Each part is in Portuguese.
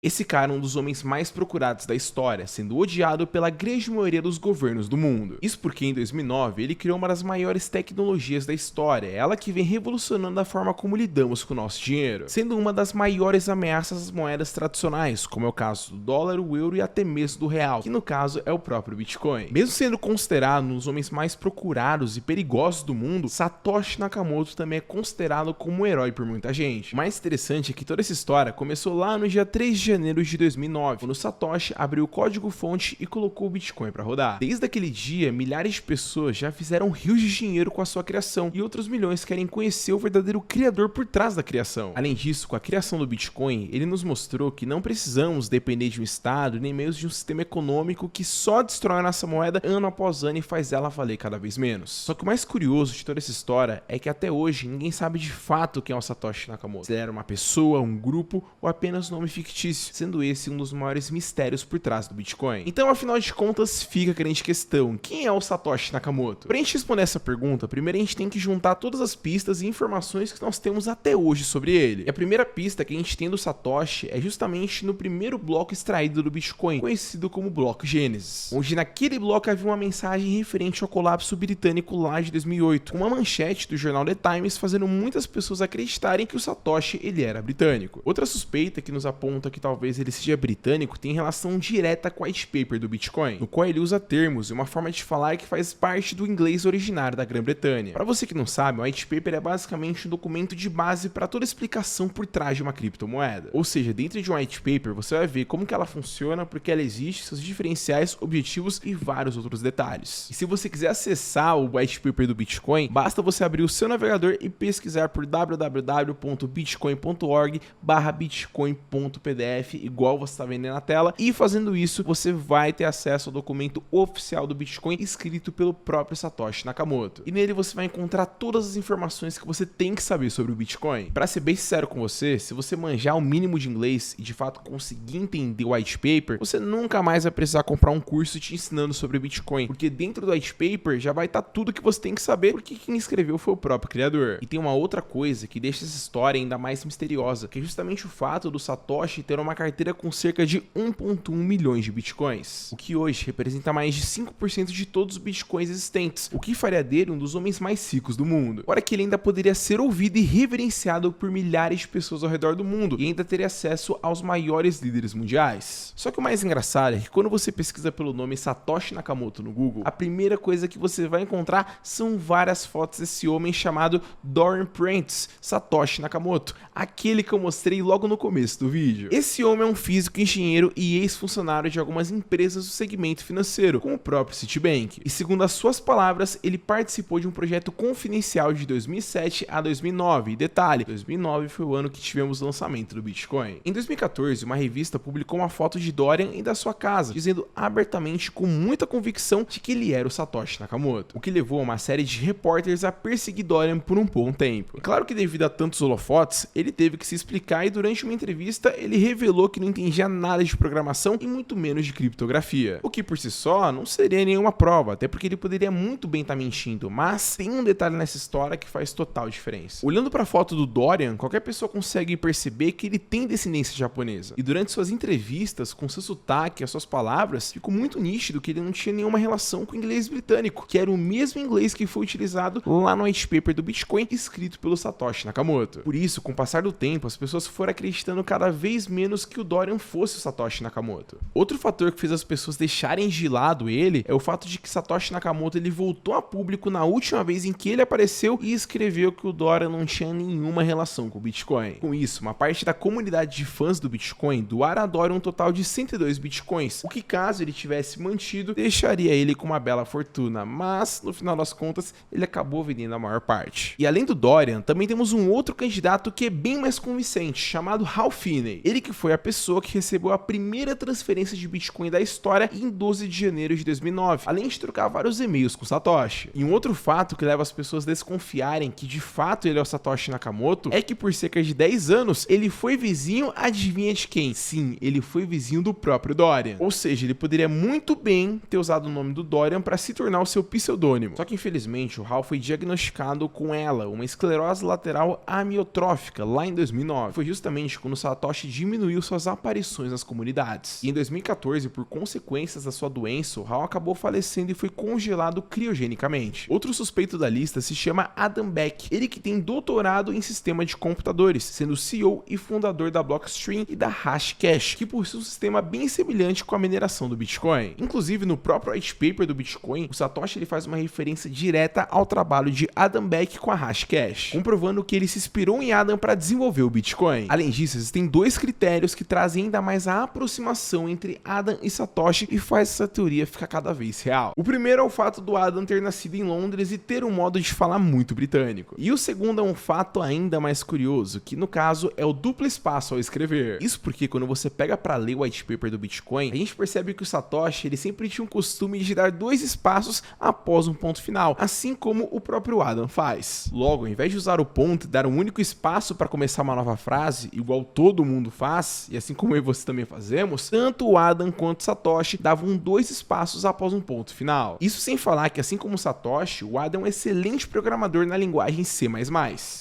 Esse cara é um dos homens mais procurados da história, sendo odiado pela grande maioria dos governos do mundo. Isso porque em 2009 ele criou uma das maiores tecnologias da história, ela que vem revolucionando a forma como lidamos com o nosso dinheiro, sendo uma das maiores ameaças às moedas tradicionais, como é o caso do dólar, o euro e até mesmo do real, que no caso é o próprio Bitcoin. Mesmo sendo considerado um dos homens mais procurados e perigosos do mundo, Satoshi Nakamoto também é considerado como um herói por muita gente. O mais interessante é que toda essa história começou lá no dia 3 de janeiro de 2009, quando Satoshi abriu o código-fonte e colocou o Bitcoin para rodar. Desde aquele dia, milhares de pessoas já fizeram rios de dinheiro com a sua criação e outros milhões querem conhecer o verdadeiro criador por trás da criação. Além disso, com a criação do Bitcoin, ele nos mostrou que não precisamos depender de um estado nem mesmo de um sistema econômico que só destrói a nossa moeda ano após ano e faz ela valer cada vez menos. Só que o mais curioso de toda essa história é que até hoje ninguém sabe de fato quem é o Satoshi Nakamoto. Se ele era uma pessoa, um grupo ou apenas um nome fictício, sendo esse um dos maiores mistérios por trás do Bitcoin. Então, afinal de contas, fica a grande questão: quem é o Satoshi Nakamoto? Pra gente responder essa pergunta, primeiro a gente tem que juntar todas as pistas e informações que nós temos até hoje sobre ele. E a primeira pista que a gente tem do Satoshi é justamente no primeiro bloco extraído do Bitcoin, conhecido como bloco Gênesis, onde naquele bloco havia uma mensagem referente ao colapso britânico lá de 2008, com uma manchete do jornal The Times fazendo muitas pessoas acreditarem que o Satoshi ele era britânico. Outra suspeita que nos aponta que talvez ele seja britânico tem relação direta com o white paper do Bitcoin, no qual ele usa termos e uma forma de falar que faz parte do inglês originário da Grã-Bretanha. Para você que não sabe, o white paper é basicamente um documento de base para toda explicação por trás de uma criptomoeda. Ou seja, dentro de um white paper você vai ver como que ela funciona, porque ela existe, seus diferenciais, objetivos e vários outros detalhes. E se você quiser acessar o white paper do Bitcoin, basta você abrir o seu navegador e pesquisar por www.bitcoin.org/bitcoin.pdf, igual você está vendo na tela, e fazendo isso você vai ter acesso ao documento oficial do Bitcoin escrito pelo próprio Satoshi Nakamoto. E nele você vai encontrar todas as informações que você tem que saber sobre o Bitcoin. Para ser bem sincero com você, se você manjar o mínimo de inglês e de fato conseguir entender o white paper, você nunca mais vai precisar comprar um curso te ensinando sobre o Bitcoin, porque dentro do white paper já vai estar tudo que você tem que saber, porque quem escreveu foi o próprio criador. E tem uma outra coisa que deixa essa história ainda mais misteriosa, que é justamente o fato do Satoshi ter uma carteira com cerca de 1,1 milhões de bitcoins, o que hoje representa mais de 5% de todos os bitcoins existentes, o que faria dele um dos homens mais ricos do mundo. Fora que ele ainda poderia ser ouvido e reverenciado por milhares de pessoas ao redor do mundo e ainda teria acesso aos maiores líderes mundiais. Só que o mais engraçado é que quando você pesquisa pelo nome Satoshi Nakamoto no Google, a primeira coisa que você vai encontrar são várias fotos desse homem chamado Dorian Prentice Satoshi Nakamoto, aquele que eu mostrei logo no começo do vídeo. Esse homem é um físico, engenheiro e ex-funcionário de algumas empresas do segmento financeiro, como o próprio Citibank. E segundo as suas palavras, ele participou de um projeto confidencial de 2007 a 2009. E detalhe, 2009 foi o ano que tivemos o lançamento do Bitcoin. Em 2014, uma revista publicou uma foto de Dorian e da sua casa, dizendo abertamente com muita convicção de que ele era o Satoshi Nakamoto, o que levou uma série de repórteres a perseguir Dorian por um bom tempo. E claro que devido a tantos holofotes, ele teve que se explicar e durante uma entrevista ele revelou que não entendia nada de programação e muito menos de criptografia, o que por si só não seria nenhuma prova, até porque ele poderia muito bem estar mentindo, mas tem um detalhe nessa história que faz total diferença. Olhando para a foto do Dorian, qualquer pessoa consegue perceber que ele tem descendência japonesa, e durante suas entrevistas, com seu sotaque e as suas palavras, ficou muito nítido que ele não tinha nenhuma relação com o inglês britânico, que era o mesmo inglês que foi utilizado lá no white paper do Bitcoin, escrito pelo Satoshi Nakamoto. Por isso, com o passar do tempo, as pessoas foram acreditando cada vez menos que o Dorian fosse o Satoshi Nakamoto. Outro fator que fez as pessoas deixarem de lado ele é o fato de que Satoshi Nakamoto ele voltou a público na última vez em que ele apareceu e escreveu que o Dorian não tinha nenhuma relação com o Bitcoin. Com isso, uma parte da comunidade de fãs do Bitcoin doaram a Dorian um total de 102 Bitcoins, o que caso ele tivesse mantido, deixaria ele com uma bela fortuna, mas no final das contas ele acabou vendendo a maior parte. E além do Dorian, também temos um outro candidato que é bem mais convincente, chamado Hal Finney, ele que foi a pessoa que recebeu a primeira transferência de Bitcoin da história em 12 de janeiro de 2009, além de trocar vários e-mails com Satoshi. E um outro fato que leva as pessoas a desconfiarem que de fato ele é o Satoshi Nakamoto é que por cerca de 10 anos ele foi vizinho, adivinha de quem? Sim, ele foi vizinho do próprio Dorian. Ou seja, ele poderia muito bem ter usado o nome do Dorian para se tornar o seu pseudônimo. Só que infelizmente o Hal foi diagnosticado com uma esclerose lateral amiotrófica lá em 2009. Foi justamente quando Satoshi diminuiu diminuiu suas aparições nas comunidades. E em 2014, por consequências da sua doença, o Hall acabou falecendo e foi congelado criogenicamente. Outro suspeito da lista se chama Adam Back, ele que tem doutorado em sistema de computadores, sendo CEO e fundador da Blockstream e da Hashcash, que possui um sistema bem semelhante com a mineração do Bitcoin. Inclusive, no próprio white paper do Bitcoin, o Satoshi ele faz uma referência direta ao trabalho de Adam Back com a Hashcash, comprovando que ele se inspirou em Adam para desenvolver o Bitcoin. Além disso, existem dois critérios que trazem ainda mais a aproximação entre Adam e Satoshi e faz essa teoria ficar cada vez real. O primeiro é o fato do Adam ter nascido em Londres e ter um modo de falar muito britânico. E o segundo é um fato ainda mais curioso, que no caso é o duplo espaço ao escrever. Isso porque quando você pega para ler o white paper do Bitcoin, a gente percebe que o Satoshi ele sempre tinha um costume de dar dois espaços após um ponto final, assim como o próprio Adam faz. Logo, ao invés de usar o ponto e dar um único espaço para começar uma nova frase, igual todo mundo faz, e assim como eu e você também fazemos, tanto o Adam quanto o Satoshi davam dois espaços após um ponto final. Isso sem falar que, assim como o Satoshi, o Adam é um excelente programador na linguagem C++,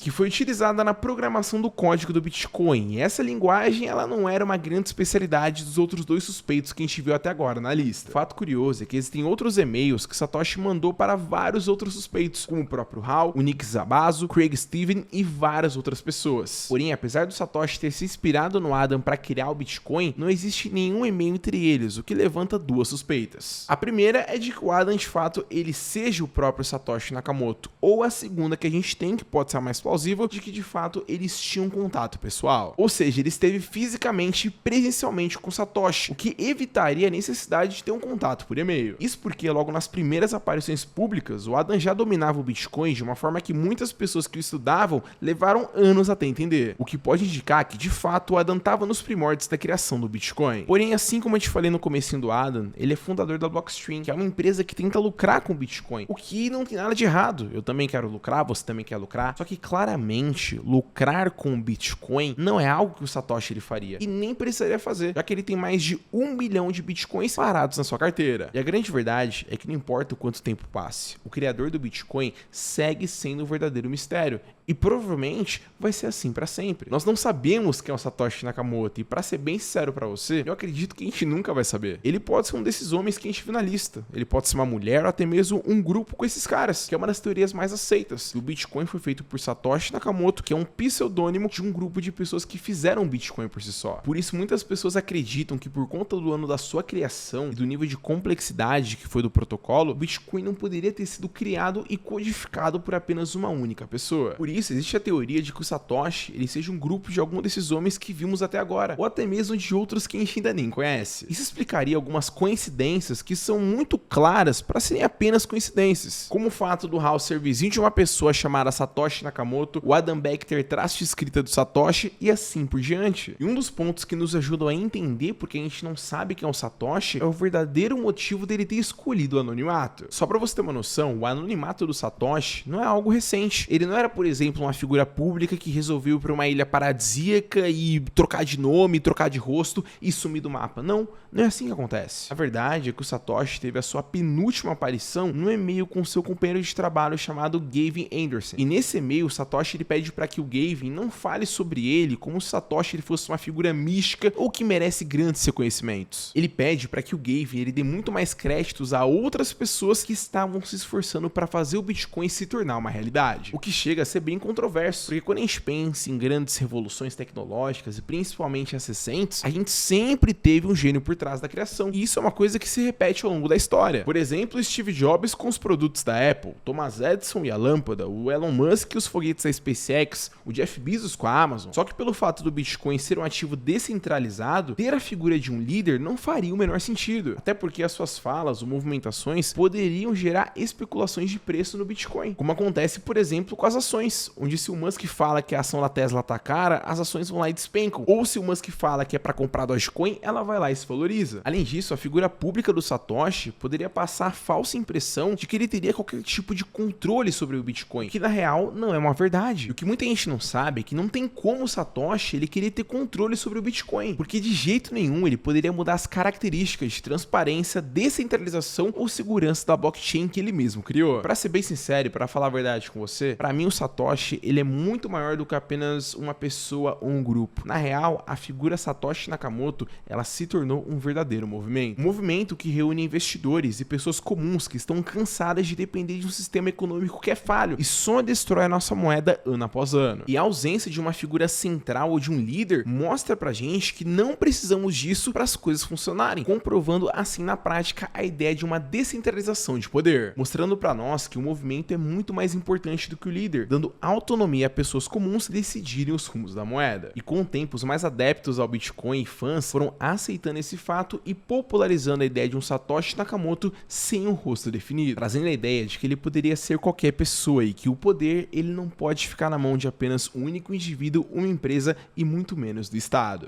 que foi utilizada na programação do código do Bitcoin. E essa linguagem ela não era uma grande especialidade dos outros dois suspeitos que a gente viu até agora na lista. O fato curioso é que existem outros e-mails que Satoshi mandou para vários outros suspeitos, como o próprio Hall, o Nick Szabazo, Craig Steven e várias outras pessoas. Porém, apesar do Satoshi ter se inspirado no Adam para criar o Bitcoin, não existe nenhum e-mail entre eles, o que levanta duas suspeitas. A primeira é de que o Adam, de fato, ele seja o próprio Satoshi Nakamoto, ou a segunda que a gente tem, que pode ser a mais plausível, de que de fato eles tinham contato pessoal. Ou seja, ele esteve fisicamente e presencialmente com Satoshi, o que evitaria a necessidade de ter um contato por e-mail. Isso porque logo nas primeiras aparições públicas, o Adam já dominava o Bitcoin de uma forma que muitas pessoas que o estudavam levaram anos até entender, o que pode indicar que de fato o Adam estava nos primórdios da criação do Bitcoin. Porém, assim como eu te falei no comecinho do Adam, ele é fundador da Blockstream, que é uma empresa que tenta lucrar com o Bitcoin, o que não tem nada de errado. Eu também quero lucrar, você também quer lucrar, só que claramente lucrar com o Bitcoin não é algo que o Satoshi ele faria e nem precisaria fazer, já que ele tem mais de 1 milhão de Bitcoins parados na sua carteira. E a grande verdade é que não importa o quanto tempo passe, o criador do Bitcoin segue sendo o verdadeiro mistério. E provavelmente vai ser assim para sempre. Nós não sabemos quem é o Satoshi Nakamoto, e para ser bem sincero para você, eu acredito que a gente nunca vai saber. Ele pode ser um desses homens que a gente viu na lista. Ele pode ser uma mulher ou até mesmo um grupo com esses caras, que é uma das teorias mais aceitas. O Bitcoin foi feito por Satoshi Nakamoto, que é um pseudônimo de um grupo de pessoas que fizeram o Bitcoin por si só. Por isso muitas pessoas acreditam que por conta do ano da sua criação e do nível de complexidade que foi do protocolo, o Bitcoin não poderia ter sido criado e codificado por apenas uma única pessoa. Por isso existe a teoria de que o Satoshi ele seja um grupo de algum desses homens que vimos até agora, ou até mesmo de outros que a gente ainda nem conhece. Isso explicaria algumas coincidências que são muito claras para serem apenas coincidências, como o fato do Hall ser vizinho de uma pessoa chamada Satoshi Nakamoto, o Adam Back ter traço de escrita do Satoshi e assim por diante. E um dos pontos que nos ajudam a entender porque a gente não sabe quem é o Satoshi é o verdadeiro motivo dele ter escolhido o anonimato. Só para você ter uma noção, o anonimato do Satoshi não é algo recente. Ele não era, por exemplo, uma figura pública que resolveu ir para uma ilha paradisíaca e trocar de nome, trocar de rosto e sumir do mapa. Não é assim que acontece. A verdade é que o Satoshi teve a sua penúltima aparição no e-mail com seu companheiro de trabalho chamado Gavin Anderson. E nesse e-mail, o Satoshi ele pede para que o Gavin não fale sobre ele como se o Satoshi ele fosse uma figura mística ou que merece grandes reconhecimentos. Ele pede para que o Gavin ele dê muito mais créditos a outras pessoas que estavam se esforçando para fazer o Bitcoin se tornar uma realidade. O que chega a ser bem controverso, porque quando a gente pensa em grandes revoluções tecnológicas e principalmente as recentes, a gente sempre teve um gênio por trás da criação, e isso é uma coisa que se repete ao longo da história. Por exemplo, Steve Jobs com os produtos da Apple, Thomas Edison e a lâmpada, o Elon Musk e os foguetes da SpaceX, o Jeff Bezos com a Amazon. Só que pelo fato do Bitcoin ser um ativo descentralizado, ter a figura de um líder não faria o menor sentido, até porque as suas falas ou movimentações poderiam gerar especulações de preço no Bitcoin, como acontece, por exemplo, com as ações, onde se o Musk fala que a ação da Tesla tá cara, as ações vão lá e despencam. Ou se o Musk fala que é para comprar Dogecoin, ela vai lá e se valoriza. Além disso, a figura pública do Satoshi poderia passar a falsa impressão de que ele teria qualquer tipo de controle sobre o Bitcoin, que na real não é uma verdade. E o que muita gente não sabe é que não tem como o Satoshi ele querer ter controle sobre o Bitcoin, porque de jeito nenhum ele poderia mudar as características de transparência, descentralização ou segurança da blockchain que ele mesmo criou. Para ser bem sincero, para falar a verdade com você, para mim o Satoshi Satoshi ele é muito maior do que apenas uma pessoa ou um grupo. Na real, a figura Satoshi Nakamoto ela se tornou um verdadeiro movimento. Um movimento que reúne investidores e pessoas comuns que estão cansadas de depender de um sistema econômico que é falho e só destrói a nossa moeda ano após ano. E a ausência de uma figura central ou de um líder mostra pra gente que não precisamos disso para as coisas funcionarem, comprovando assim na prática a ideia de uma descentralização de poder, mostrando para nós que o movimento é muito mais importante do que o líder, dando autonomia a pessoas comuns decidirem os rumos da moeda. E com o tempo, os mais adeptos ao Bitcoin e fãs foram aceitando esse fato e popularizando a ideia de um Satoshi Nakamoto sem um rosto definido, trazendo a ideia de que ele poderia ser qualquer pessoa e que o poder ele não pode ficar na mão de apenas um único indivíduo, uma empresa e muito menos do Estado.